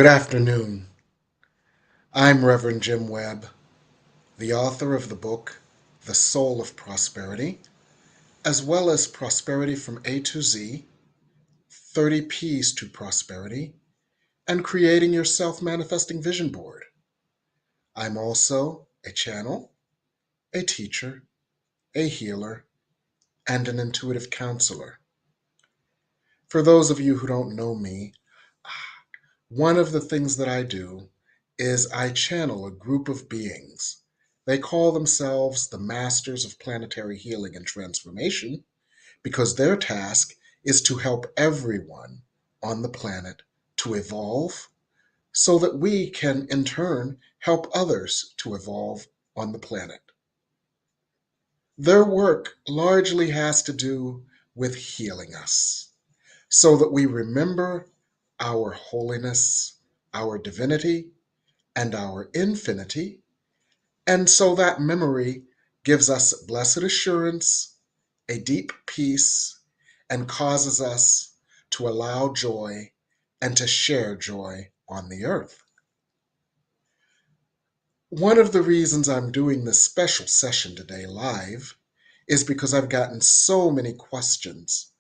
Good afternoon. I'm Reverend Jim Webb, the author of the book The Soul of Prosperity, as well as Prosperity from A to Z, 30 P's to Prosperity, and Creating Your Self-Manifesting Vision Board. I'm also a channel, a teacher, a healer, and an intuitive counselor. For those of you who don't know me, one of the things that I do is I channel a group of beings. They call themselves the Masters of Planetary Healing and Transformation because their task is to help everyone on the planet to evolve so that we can, in turn, help others to evolve on the planet. Their work largely has to do with healing us so that we remember our holiness, our divinity, and our infinity. And so that memory gives us blessed assurance, a deep peace, and causes us to allow joy and to share joy on the earth. One of the reasons I'm doing this special session today live is because I've gotten so many questions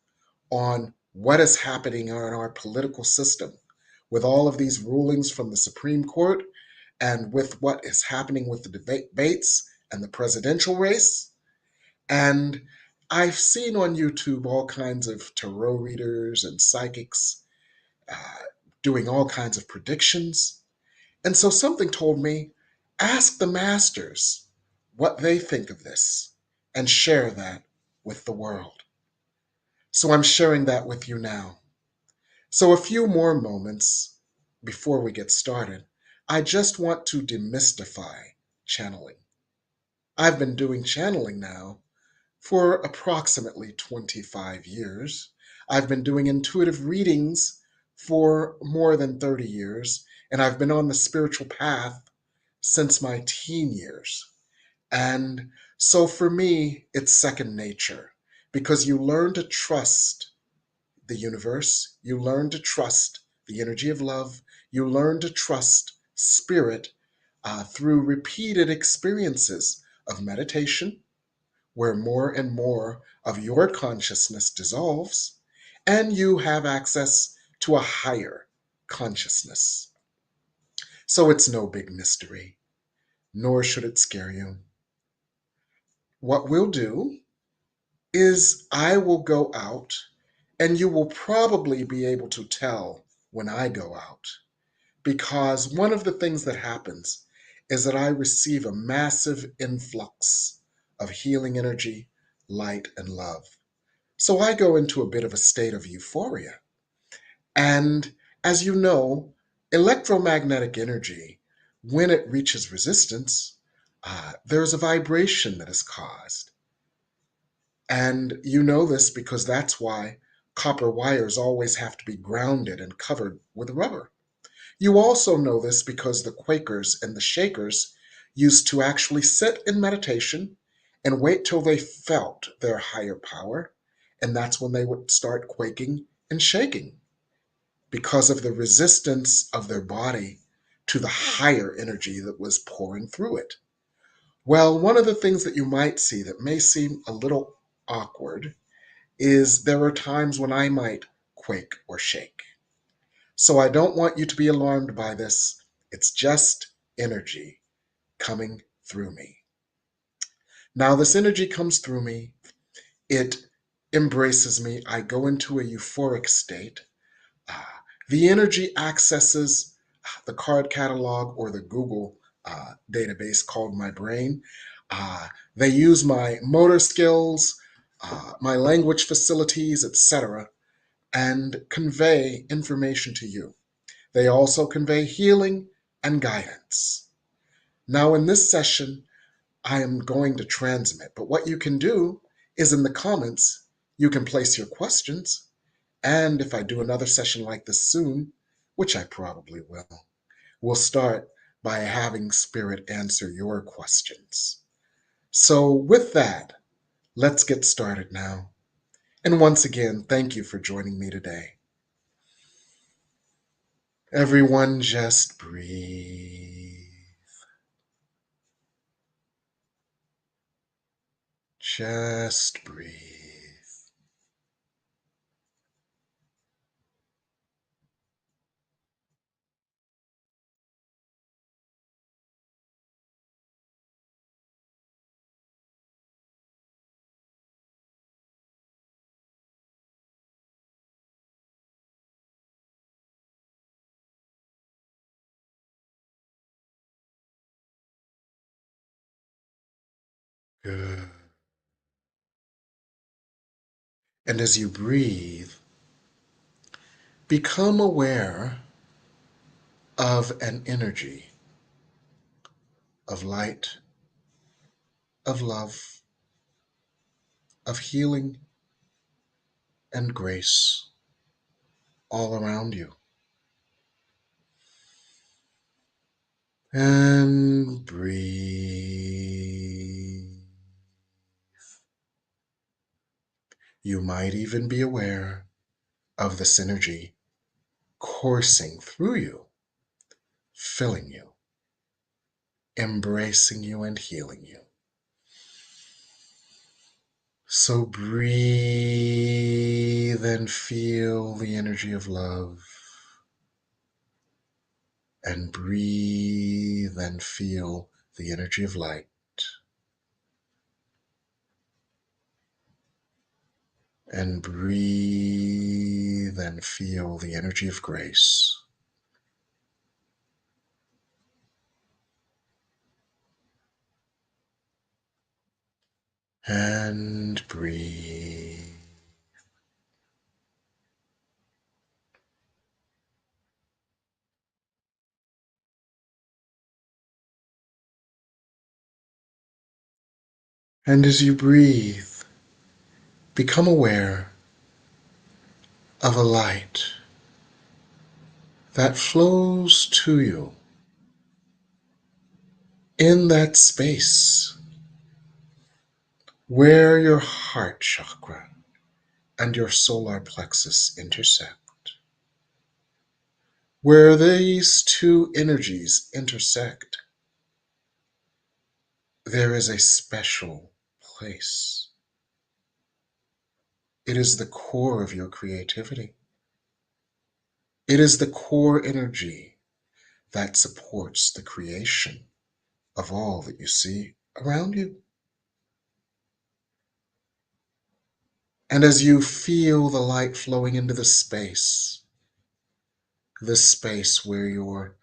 on what is happening in our political system with all of these rulings from the Supreme Court and with what is happening with the debates and the presidential race. And I've seen on YouTube all kinds of tarot readers and psychics uh, doing all kinds of predictions. And so something told me, ask the masters what they think of this and share that with the world. So I'm sharing that with you now. So a few more moments before we get started, I just want to demystify channeling. I've been doing channeling now for approximately 25 years. I've been doing intuitive readings for more than 30 years, and I've been on the spiritual path since my teen years. And so for me, it's second nature because you learn to trust the universe, you learn to trust the energy of love, you learn to trust spirit through repeated experiences of meditation, where more and more of your consciousness dissolves, and you have access to a higher consciousness. So it's no big mystery, nor should it scare you. What we'll do is I will go out, and you will probably be able to tell when I go out, because one of the things that happens is that I receive a massive influx of healing energy, light, and love. So I go into a bit of a state of euphoria. And as you know, electromagnetic energy, when it reaches resistance, there's a vibration that is caused. And you know this because that's why copper wires always have to be grounded and covered with rubber. You also know this because the Quakers and the Shakers used to actually sit in meditation and wait till they felt their higher power, and that's when they would start quaking and shaking because of the resistance of their body to the higher energy that was pouring through it. Well, one of the things that you might see that may seem a little awkward is there are times when I might quake or shake. So I don't want you to be alarmed by this. It's just energy coming through me. Now, this energy comes through me. It embraces me. I go into a euphoric state. Uh, the energy accesses the card catalog or the Google database called my brain. They use my motor skills, my language facilities, etc., and convey information to you. They also convey healing and guidance. Now, in this session, I am going to transmit, but what you can do is in the comments, you can place your questions. And if I do another session like this soon, which I probably will, we'll start by having Spirit answer your questions. So, with that, let's get started now. And once again, thank you for joining me today. Everyone just breathe. Just breathe. Good. And as you breathe, become aware of an energy of light, of love, of healing and grace all around you. And breathe. You might even be aware of this energy coursing through you, filling you, embracing you, and healing you. So breathe and feel the energy of love, and breathe and feel the energy of light. And breathe and feel the energy of grace. And breathe. And as you breathe, become aware of a light that flows to you in that space where your heart chakra and your solar plexus intersect. Where these two energies intersect, there is a special place. It is the core of your creativity. It is the core energy that supports the creation of all that you see around you. And as you feel the light flowing into the space where your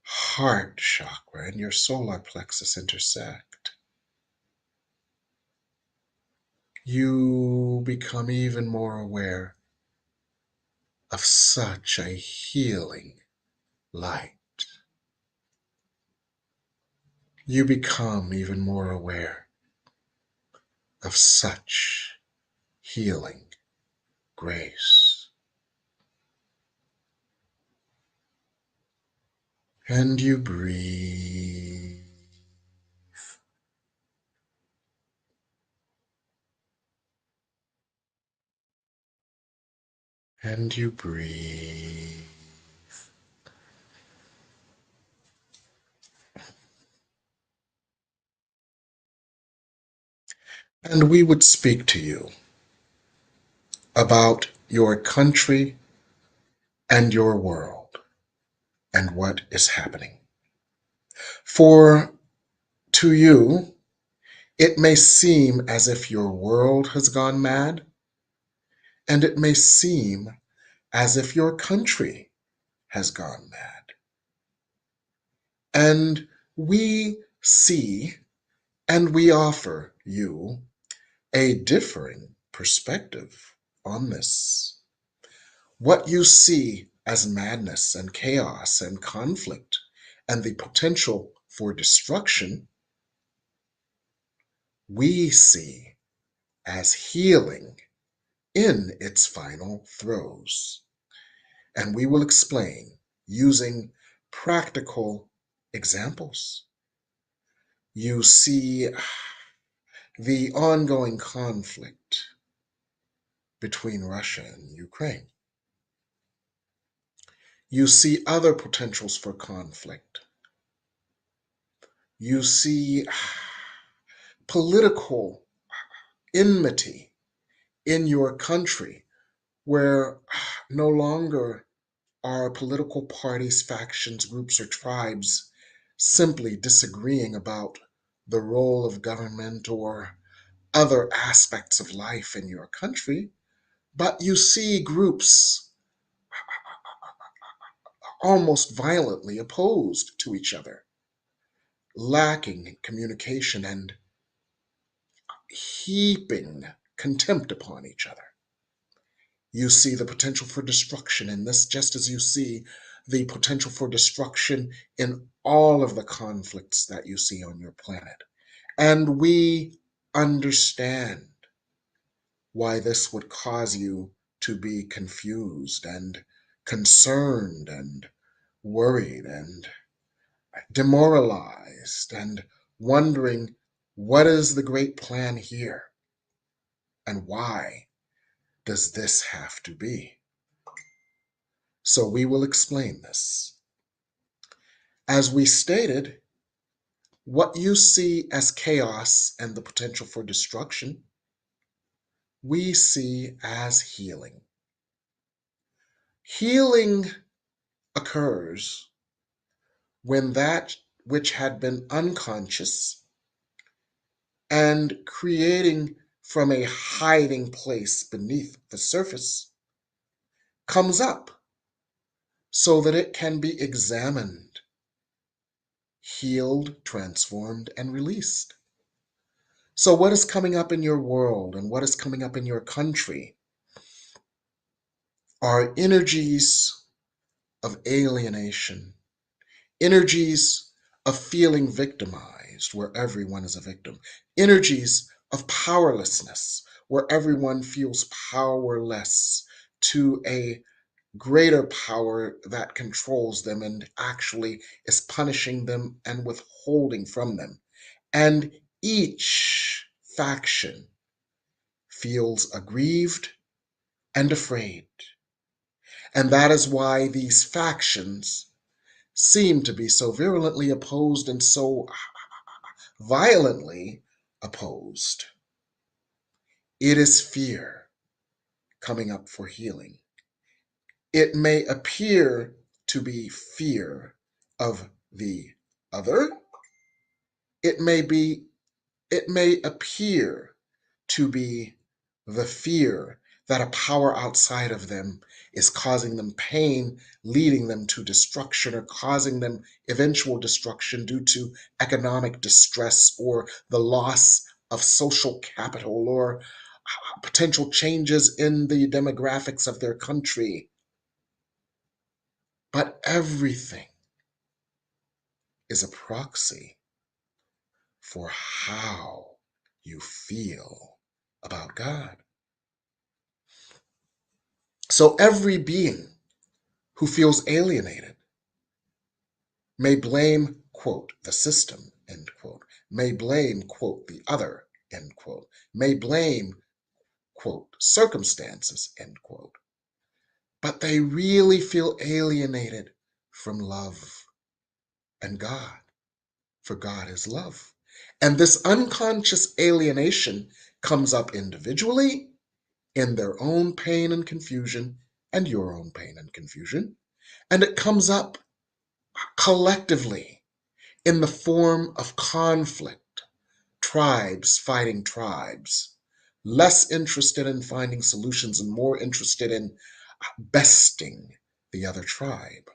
heart chakra and your solar plexus intersect, you become even more aware of such a healing light. You become even more aware of such healing grace. And you breathe. And you breathe. And we would speak to you about your country and your world and what is happening. For to you, it may seem as if your world has gone mad, and it may seem as if your country has gone mad. And we see and we offer you a differing perspective on this. What you see as madness and chaos and conflict and the potential for destruction, we see as healing in its final throes. And we will explain using practical examples. You see the ongoing conflict between Russia and Ukraine. You see other potentials for conflict. You see political enmity in your country where no longer are political parties, factions, groups, or tribes simply disagreeing about the role of government or other aspects of life in your country, but you see groups almost violently opposed to each other, lacking communication and heaping contempt upon each other. You see the potential for destruction in this, just as you see the potential for destruction in all of the conflicts that you see on your planet. And we understand why this would cause you to be confused and concerned and worried and demoralized and wondering what is the great plan here and why does this have to be? So we will explain this. As we stated, what you see as chaos and the potential for destruction, we see as healing. Healing occurs when that which had been unconscious and creating from a hiding place beneath the surface comes up so that it can be examined, healed, transformed, and released. So, what is coming up in your world and what is coming up in your country are energies of alienation, energies of feeling victimized, where everyone is a victim, energies of powerlessness, where everyone feels powerless to a greater power that controls them and actually is punishing them and withholding from them. And each faction feels aggrieved and afraid. And that is why these factions seem to be so virulently opposed and so violently opposed. It is fear coming up for healing. It may appear to be fear of the other. It may be, it may appear to be the fear that a power outside of them is causing them pain, leading them to destruction, or causing them eventual destruction due to economic distress or the loss of social capital or potential changes in the demographics of their country. But everything is a proxy for how you feel about God. So every being who feels alienated may blame, quote, the system, end quote, may blame, quote, the other, end quote, may blame, quote, circumstances, end quote. But they really feel alienated from love and God, for God is love. And this unconscious alienation comes up individually in their own pain and confusion and your own pain and confusion. And it comes up collectively in the form of conflict, tribes fighting tribes, less interested in finding solutions and more interested in besting the other tribe.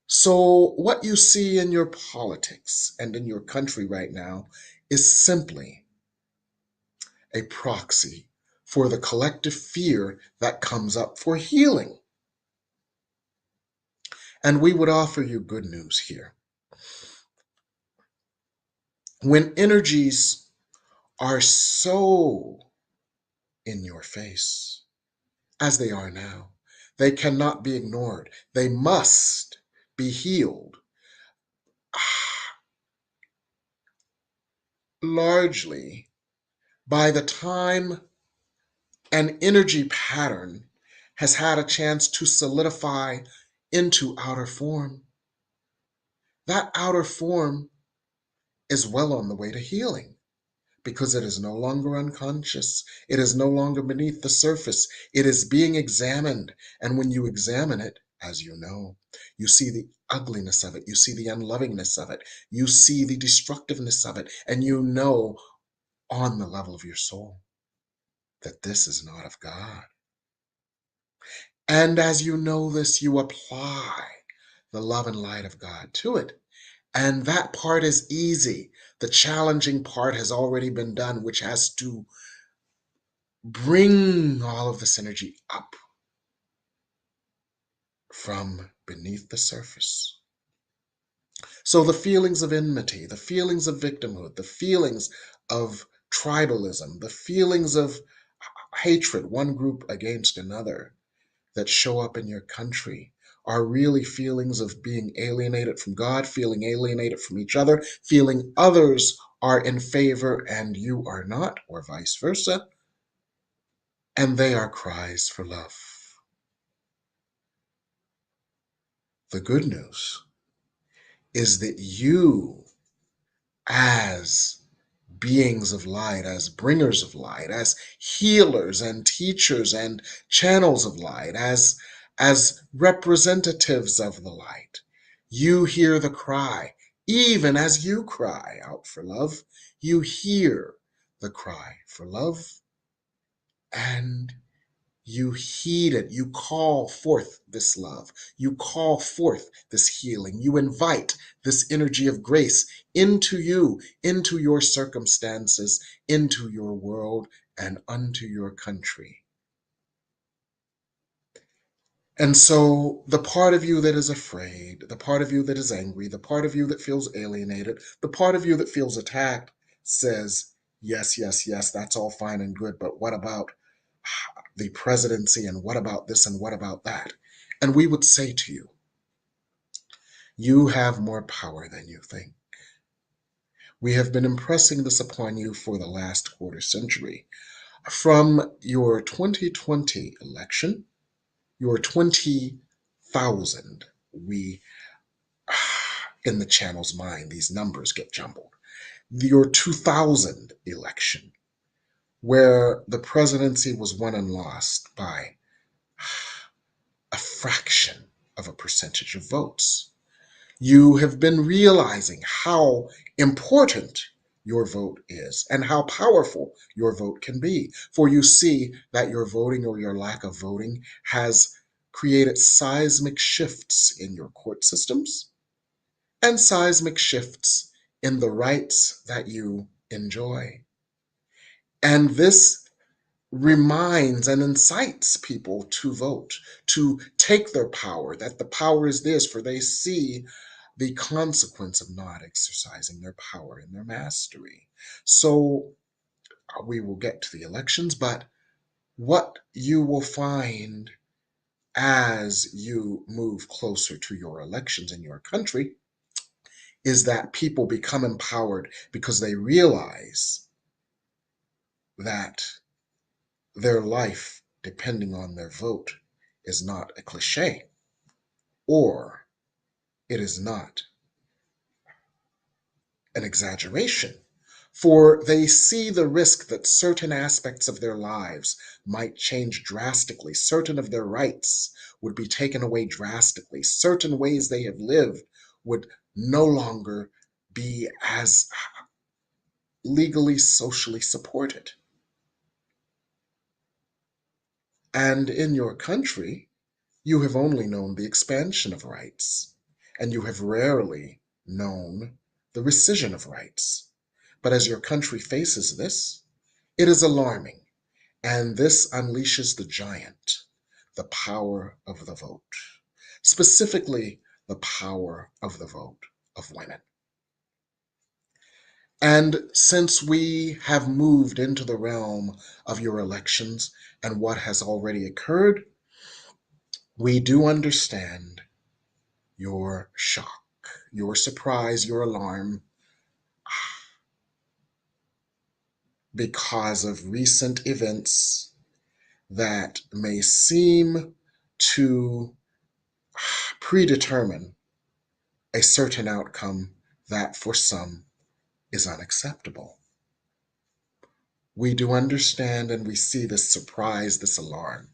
So, what you see in your politics and in your country right now is simply a proxy for the collective fear that comes up for healing. And we would offer you good news here. When energies are so in your face, as they are now, they cannot be ignored. They must be healed. Largely, by the time an energy pattern has had a chance to solidify into outer form, that outer form is well on the way to healing because it is no longer unconscious. It is no longer beneath the surface. It is being examined. And when you examine it, as you know, you see the ugliness of it. You see the unlovingness of it. You see the destructiveness of it. And you know on the level of your soul that this is not of God. And as you know this, you apply the love and light of God to it. And that part is easy. The challenging part has already been done, which has to bring all of this energy up from beneath the surface. So the feelings of enmity, the feelings of victimhood, the feelings of tribalism, the feelings of hatred, one group against another, that show up in your country are really feelings of being alienated from God, feeling alienated from each other, feeling others are in favor and you are not, or vice versa. And they are cries for love. The good news is that you, as beings of light, as bringers of light, as healers and teachers and channels of light, as representatives of the light, you hear the cry. Even as you cry out for love, you hear the cry for love, and you heed it. You call forth this love. You call forth this healing. You invite this energy of grace into you, into your circumstances, into your world, and unto your country. And so the part of you that is afraid, the part of you that is angry, the part of you that feels alienated, the part of you that feels attacked says, yes, yes, yes, that's all fine and good, but what about the presidency, and what about this, and what about that? And we would say to you, you have more power than you think. We have been impressing this upon you for the last quarter century. From your 2020 election, your 20,000, we, in the channel's mind, these numbers get jumbled. Your 2000 election, where the presidency was won and lost by a fraction of a percentage of votes. You have been realizing how important your vote is and how powerful your vote can be. For you see that your voting or your lack of voting has created seismic shifts in your court systems and seismic shifts in the rights that you enjoy. And this reminds and incites people to vote, to take their power, that the power is theirs, for they see the consequence of not exercising their power and their mastery. So we will get to the elections, but what you will find as you move closer to your elections in your country is that people become empowered because they realize that their life, depending on their vote, is not a cliche, or it is not an exaggeration. For they see the risk that certain aspects of their lives might change drastically. Certain of their rights would be taken away drastically. Certain ways they have lived would no longer be as legally, socially supported. And in your country, you have only known the expansion of rights, and you have rarely known the rescission of rights. But as your country faces this, it is alarming, and this unleashes the giant, the power of the vote, specifically the power of the vote of women. And since we have moved into the realm of your elections and what has already occurred, we do understand your shock, your surprise, your alarm because of recent events that may seem to predetermine a certain outcome that for some is unacceptable. We do understand and we see this surprise, this alarm.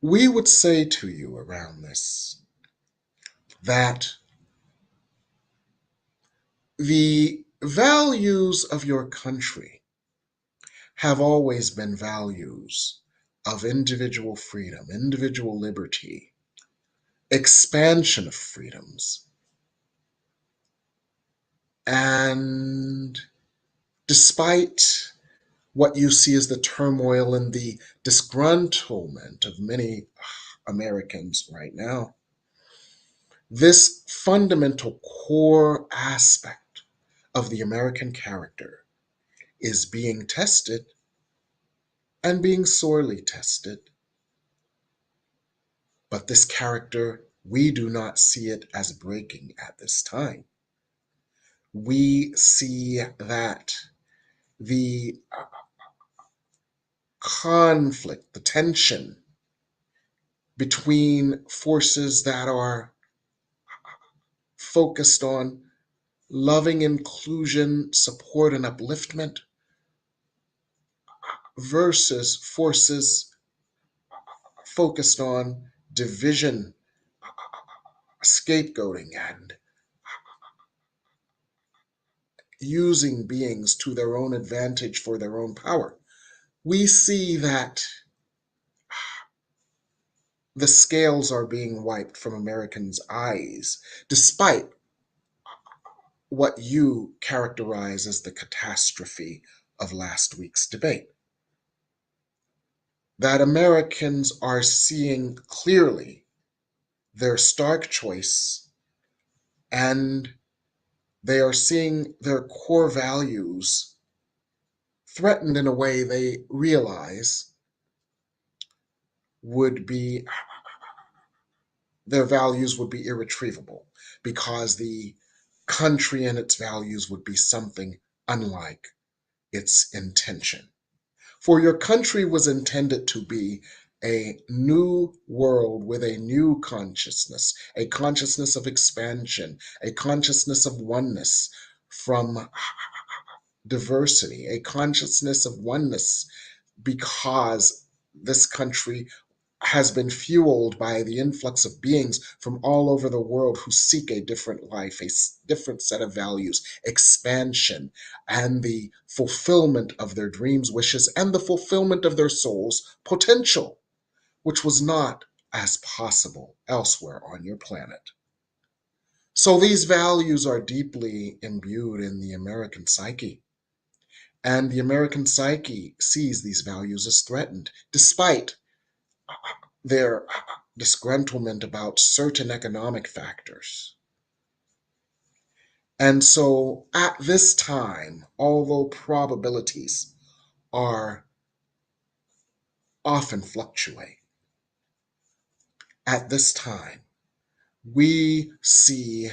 We would say to you around this that the values of your country have always been values of individual freedom, individual liberty, expansion of freedoms. And despite what you see as the turmoil and the disgruntlement of many Americans right now, this fundamental core aspect of the American character is being tested and being sorely tested. But this character, we do not see it as breaking at this time. We see that the conflict, the tension between forces that are focused on loving inclusion, support, and upliftment versus forces focused on division, scapegoating, and using beings to their own advantage for their own power. We see that the scales are being wiped from Americans' eyes, despite what you characterize as the catastrophe of last week's debate. That Americans are seeing clearly their stark choice, and they are seeing their core values threatened in a way they realize would be, their values would be irretrievable, because the country and its values would be something unlike its intention. For your country was intended to be a new world with a new consciousness, a consciousness of expansion, a consciousness of oneness from diversity, a consciousness of oneness, because this country has been fueled by the influx of beings from all over the world who seek a different life, a different set of values, expansion, and the fulfillment of their dreams, wishes, and the fulfillment of their soul's potential, which was not as possible elsewhere on your planet. So these values are deeply imbued in the American psyche. And the American psyche sees these values as threatened, despite their disgruntlement about certain economic factors. And so at this time, although probabilities are often fluctuate, at this time, we see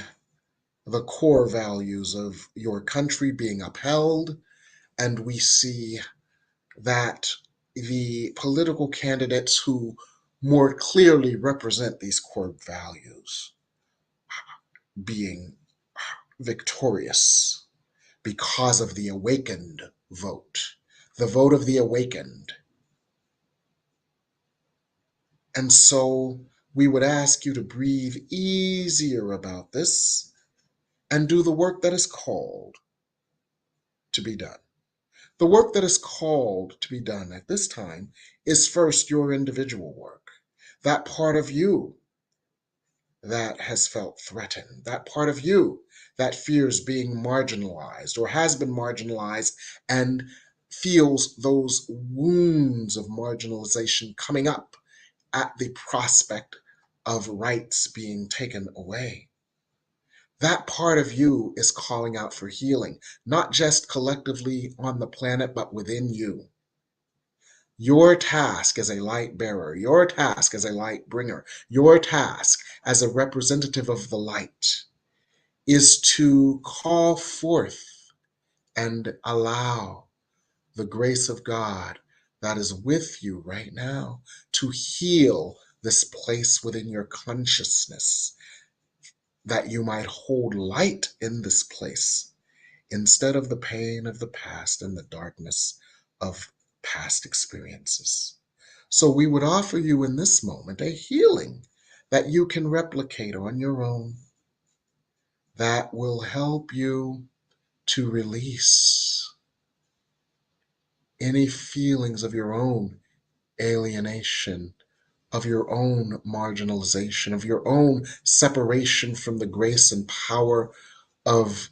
the core values of your country being upheld, and we see that the political candidates who more clearly represent these core values being victorious because of the awakened vote, the vote of the awakened. And so we would ask you to breathe easier about this and do the work that is called to be done. The work that is called to be done at this time is first your individual work, that part of you that has felt threatened, that part of you that fears being marginalized or has been marginalized and feels those wounds of marginalization coming up at the prospect of rights being taken away. That part of you is calling out for healing, not just collectively on the planet, but within you. Your task as a light bearer, your task as a light bringer, your task as a representative of the light is to call forth and allow the grace of God, that is with you right now to heal this place within your consciousness, that you might hold light in this place instead of the pain of the past and the darkness of past experiences. So we would offer you in this moment a healing that you can replicate on your own, that will help you to release any feelings of your own alienation, of your own marginalization, of your own separation from the grace and power of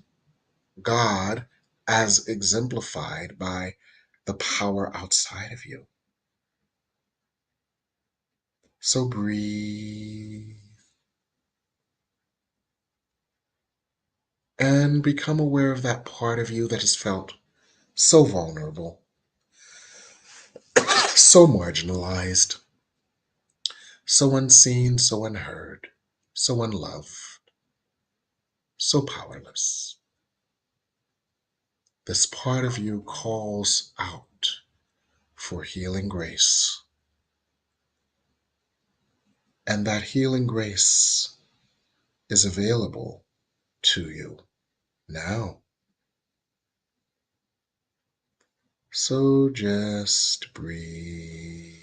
God as exemplified by the power outside of you. So breathe and become aware of that part of you that has felt so vulnerable, so marginalized, so unseen, so unheard, so unloved, so powerless. This part of you calls out for healing grace. And that healing grace is available to you now. So just breathe.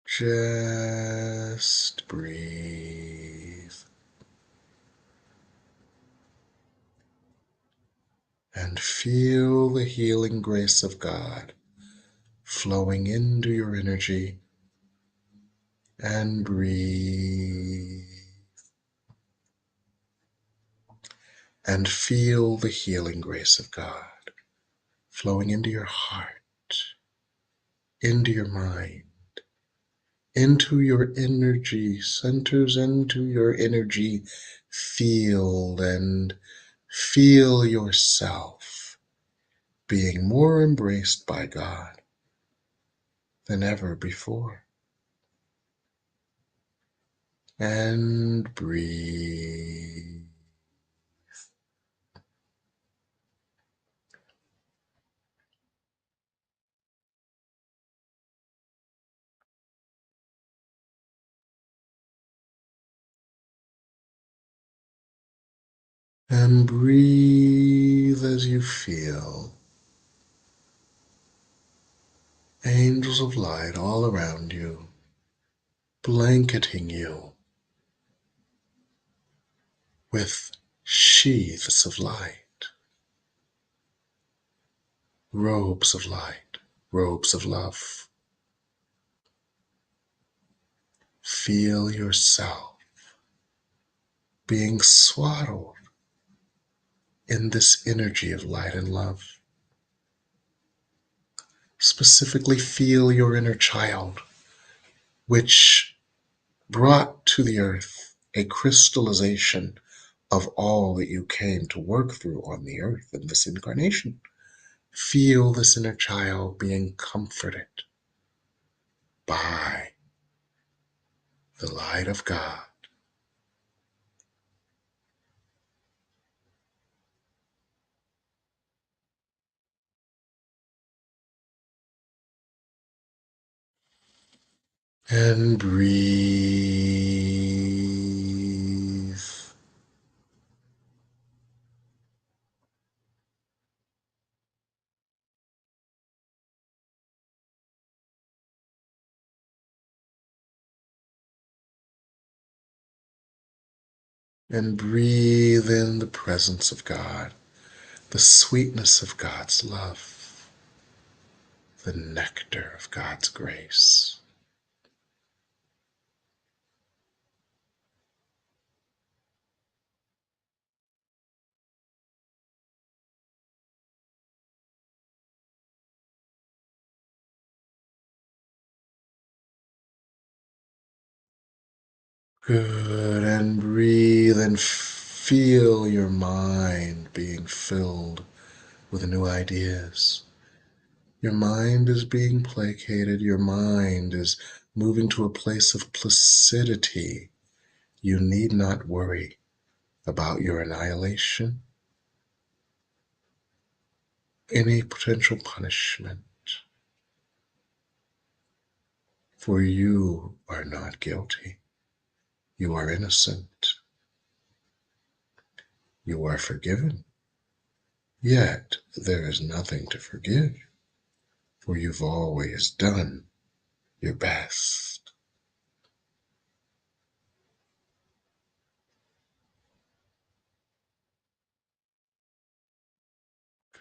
Just breathe. And feel the healing grace of God flowing into your energy. And breathe. And feel the healing grace of God flowing into your heart, into your mind, into your energy centers, into your energy field, and feel yourself being more embraced by God than ever before. And breathe. And breathe as you feel angels of light all around you, blanketing you with sheaths of light, robes of light, robes of love. Feel yourself being swaddled in this energy of light and love. Specifically, feel your inner child, which brought to the earth a crystallization of all that you came to work through on the earth in this incarnation. Feel this inner child being comforted by the light of God. And breathe. And breathe in the presence of God, the sweetness of God's love, the nectar of God's grace. Good. And breathe and feel your mind being filled with new ideas. Your mind is being placated. Your mind is moving to a place of placidity. You need not worry about your annihilation, any potential punishment, for you are not guilty. You are innocent. You are forgiven. Yet there is nothing to forgive, for you've always done your best.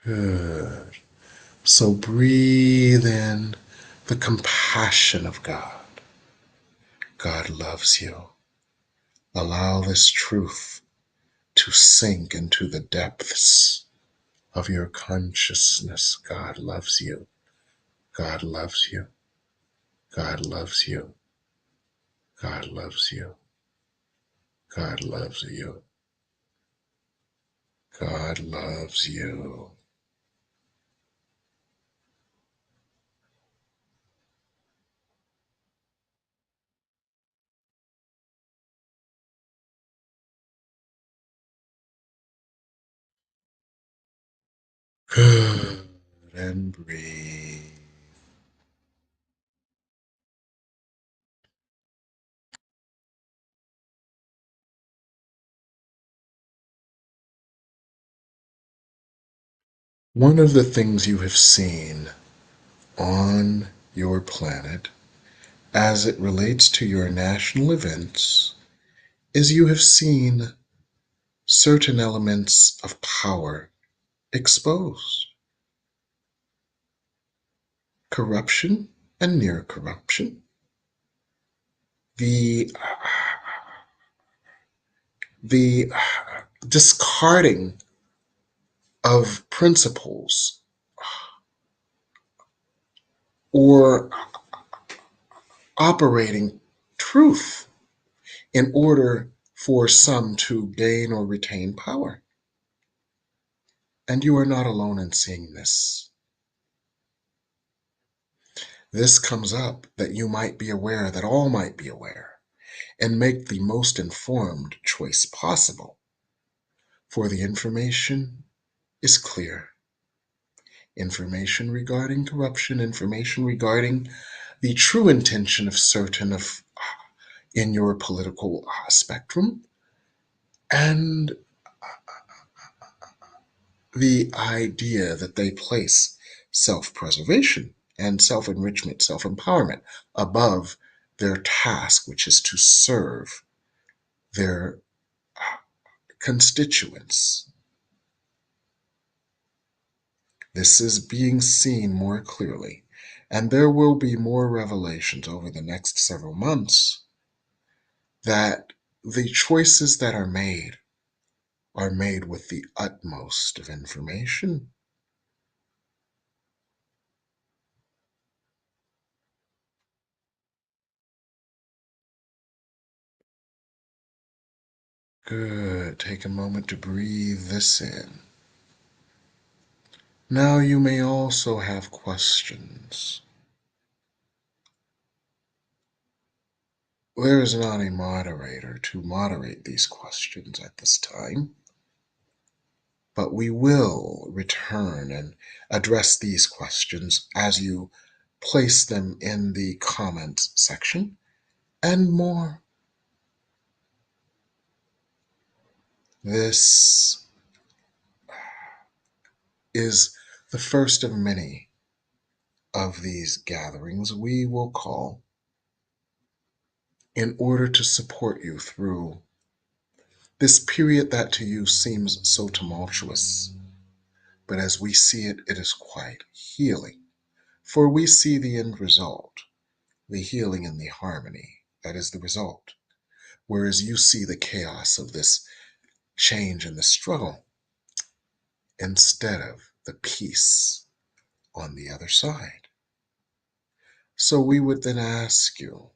Good. So breathe in the compassion of God. God loves you. Allow this truth to sink into the depths of your consciousness. God loves you. God loves you. God loves you. God loves you. God loves you. God loves you. Good. And breathe. One of the things you have seen on your planet as it relates to your national events is you have seen certain elements of power exposed: corruption and near corruption, the the discarding of principles or operating truth in order for some to gain or retain power. And you are not alone in seeing this. This comes up that you might be aware, that all might be aware, and make the most informed choice possible. For the information is clear. Information regarding corruption, information regarding the true intention of certain of in your political spectrum, and the idea that they place self-preservation and self-enrichment, self-empowerment above their task, which is to serve their constituents. This is being seen more clearly, and there will be more revelations over the next several months that the choices that are made with the utmost of information. Good. Take a moment to breathe this in. Now you may also have questions. There is not a moderator to moderate these questions at this time, but we will return and address these questions as you place them in the comments section and more. This is the first of many of these gatherings we will call in order to support you through this period that to you seems so tumultuous. But as we see it, it is quite healing. For we see the end result, the healing and the harmony. That is the result. Whereas you see the chaos of this change and the struggle instead of the peace on the other side. So we would then ask you,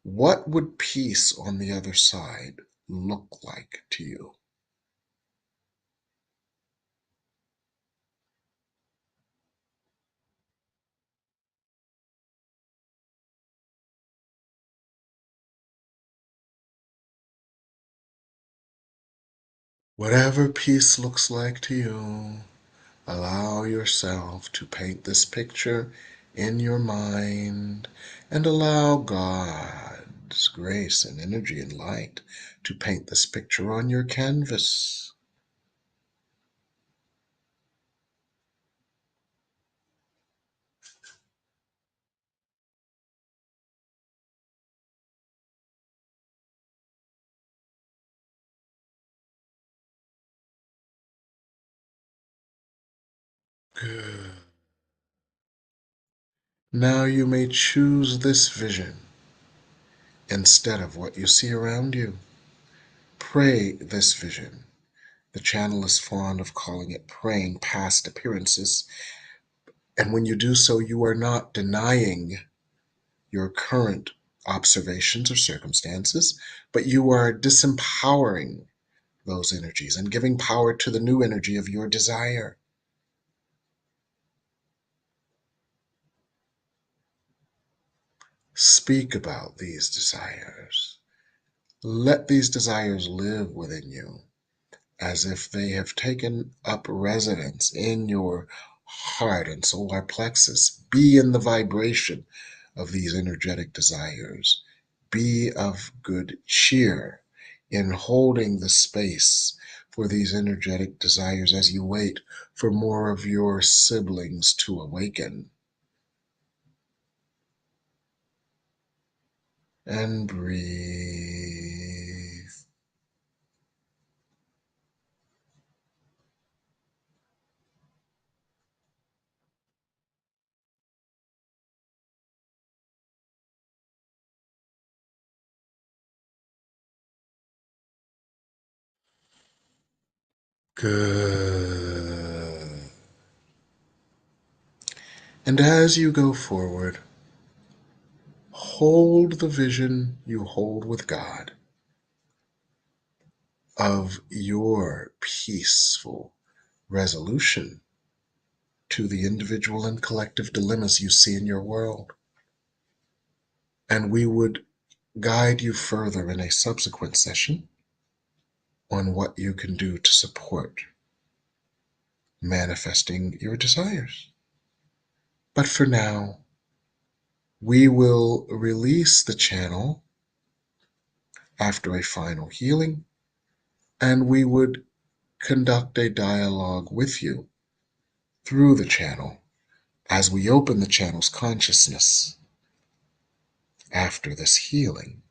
what would peace on the other side look like to you? Whatever peace looks like to you, allow yourself to paint this picture in your mind and allow God's grace and energy and light to paint this picture on your canvas. Good. Now you may choose this vision instead of what you see around you. Pray this vision. The channel is fond of calling it praying past appearances. And when you do so, you are not denying your current observations or circumstances, but you are disempowering those energies and giving power to the new energy of your desire. Speak about these desires. Let these desires live within you as if they have taken up residence in your heart and solar plexus. Be in the vibration of these energetic desires. Be of good cheer in holding the space for these energetic desires as you wait for more of your siblings to awaken. And breathe. Good. And as you go forward, hold the vision you hold with God of your peaceful resolution to the individual and collective dilemmas you see in your world. And we would guide you further in a subsequent session on what you can do to support manifesting your desires. But for now, we will release the channel after a final healing, and we would conduct a dialogue with you through the channel as we open the channel's consciousness after this healing.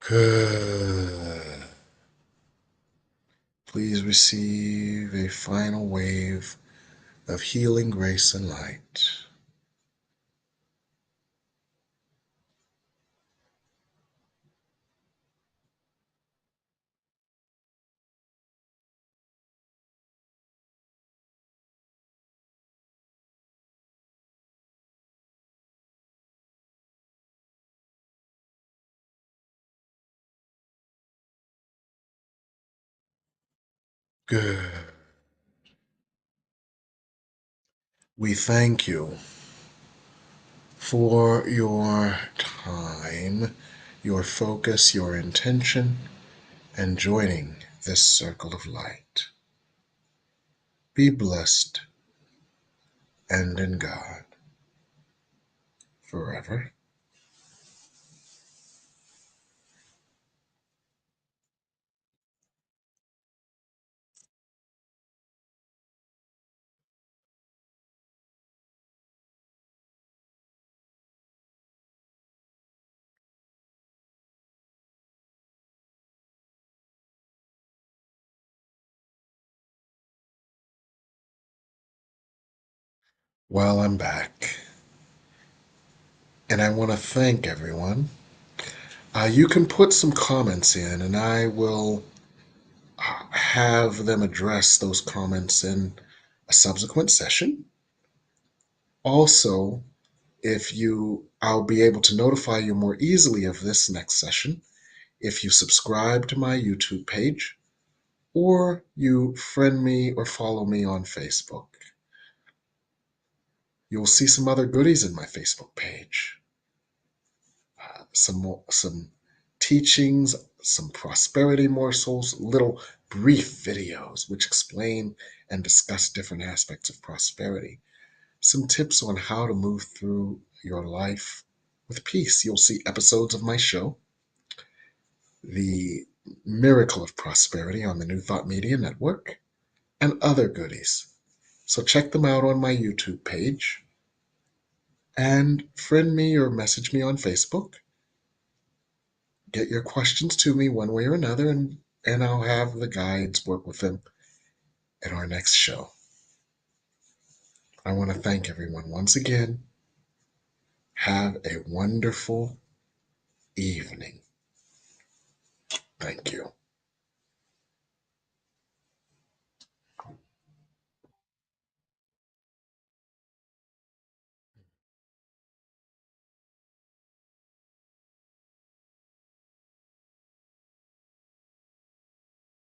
Good. Please receive a final wave of healing grace and light. Good. We thank you for your time, your focus, your intention, and joining this circle of light. Be blessed and in God forever. Well, I'm back, and I want to thank everyone. You can put some comments in, and I will have them address those comments in a subsequent session. Also, I'll be able to notify you more easily of this next session if you subscribe to my YouTube page or you friend me or follow me on Facebook. You'll see some other goodies in my Facebook page. Some teachings, some prosperity morsels, little brief videos which explain and discuss different aspects of prosperity. Some tips on how to move through your life with peace. You'll see episodes of my show, The Miracle of Prosperity on the New Thought Media Network, and other goodies. So check them out on my YouTube page and friend me or message me on Facebook. Get your questions to me one way or another, and I'll have the guides work with them at our next show. I want to thank everyone once again. Have a wonderful evening. Thank you.